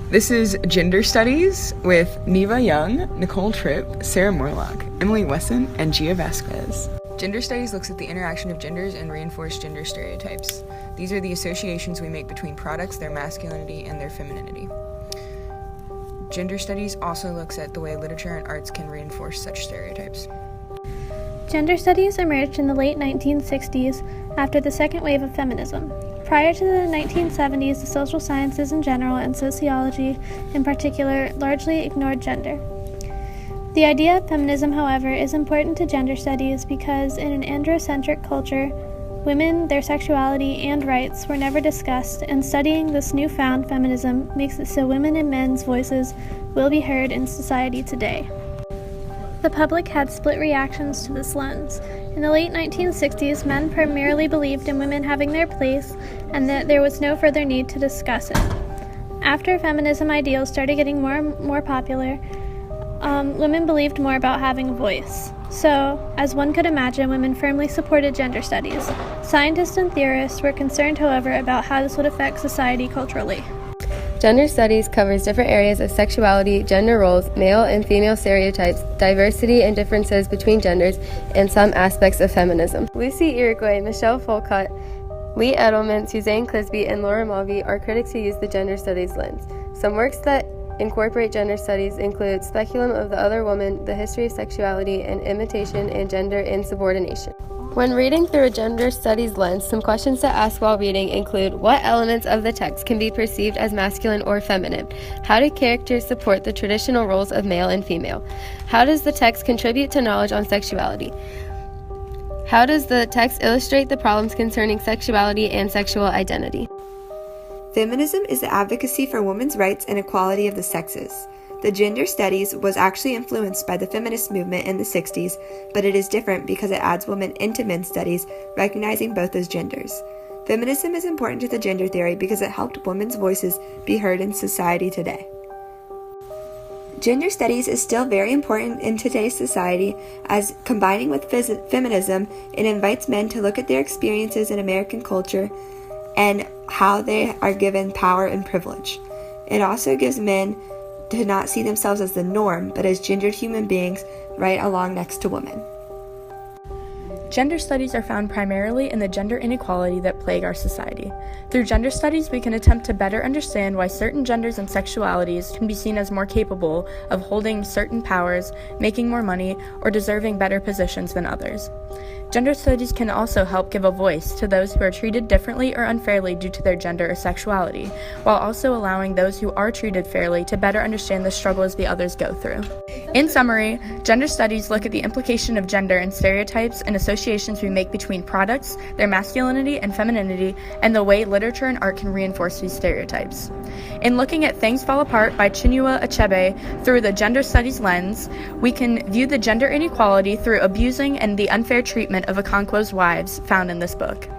This is Gender Studies with Neva Young, Nicole Tripp, Sarah Morlock, Emily Wesson, and Gia Vasquez. Gender Studies looks at the interaction of genders and reinforced gender stereotypes. These are the associations we make between products, their masculinity, and their femininity. Gender Studies also looks at the way literature and arts can reinforce such stereotypes. Gender studies emerged in the late 1960s after the second wave of feminism. Prior to the 1970s, the social sciences in general and sociology in particular largely ignored gender. The idea of feminism, however, is important to gender studies because in an androcentric culture, women, their sexuality, and rights were never discussed, and studying this newfound feminism makes it so women and men's voices will be heard in society today. The public had split reactions to this lens. In the late 1960s, men primarily believed in women having their place and that there was no further need to discuss it. After feminism ideals started getting more popular, women believed more about having a voice. So, as one could imagine, women firmly supported gender studies. Scientists and theorists were concerned, however, about how this would affect society culturally. Gender studies covers different areas of sexuality, gender roles, male and female stereotypes, diversity and differences between genders, and some aspects of feminism. Lucy Iroquois, Michelle Folcott, Lee Edelman, Suzanne Clisby, and Laura Mulvey are critics who use the gender studies lens. Some works that incorporate gender studies include Speculum of the Other Woman, The History of Sexuality, and Imitation and Gender Insubordination. When reading through a gender studies lens, some questions to ask while reading include: what elements of the text can be perceived as masculine or feminine? How do characters support the traditional roles of male and female? How does the text contribute to knowledge on sexuality? How does the text illustrate the problems concerning sexuality and sexual identity? Feminism is the advocacy for women's rights and equality of the sexes. The gender studies was actually influenced by the feminist movement in the 60s, but it is different because it adds women into men's studies, recognizing both as genders. Feminism is important to the gender theory because it helped women's voices be heard in society today. Gender studies is still very important in today's society, as combining with feminism, it invites men to look at their experiences in American culture and how they are given power and privilege. It also gives men to not see themselves as the norm, but as gendered human beings right along next to women. Gender studies are found primarily in the gender inequality that plague our society. Through gender studies, we can attempt to better understand why certain genders and sexualities can be seen as more capable of holding certain powers, making more money, or deserving better positions than others. Gender studies can also help give a voice to those who are treated differently or unfairly due to their gender or sexuality, while also allowing those who are treated fairly to better understand the struggles the others go through. In summary, gender studies look at the implication of gender and stereotypes and associations we make between products, their masculinity and femininity, and the way literature and art can reinforce these stereotypes. In looking at Things Fall Apart by Chinua Achebe through the gender studies lens, we can view the gender inequality through abusing and the unfair treatment of Okonkwo's wives found in this book.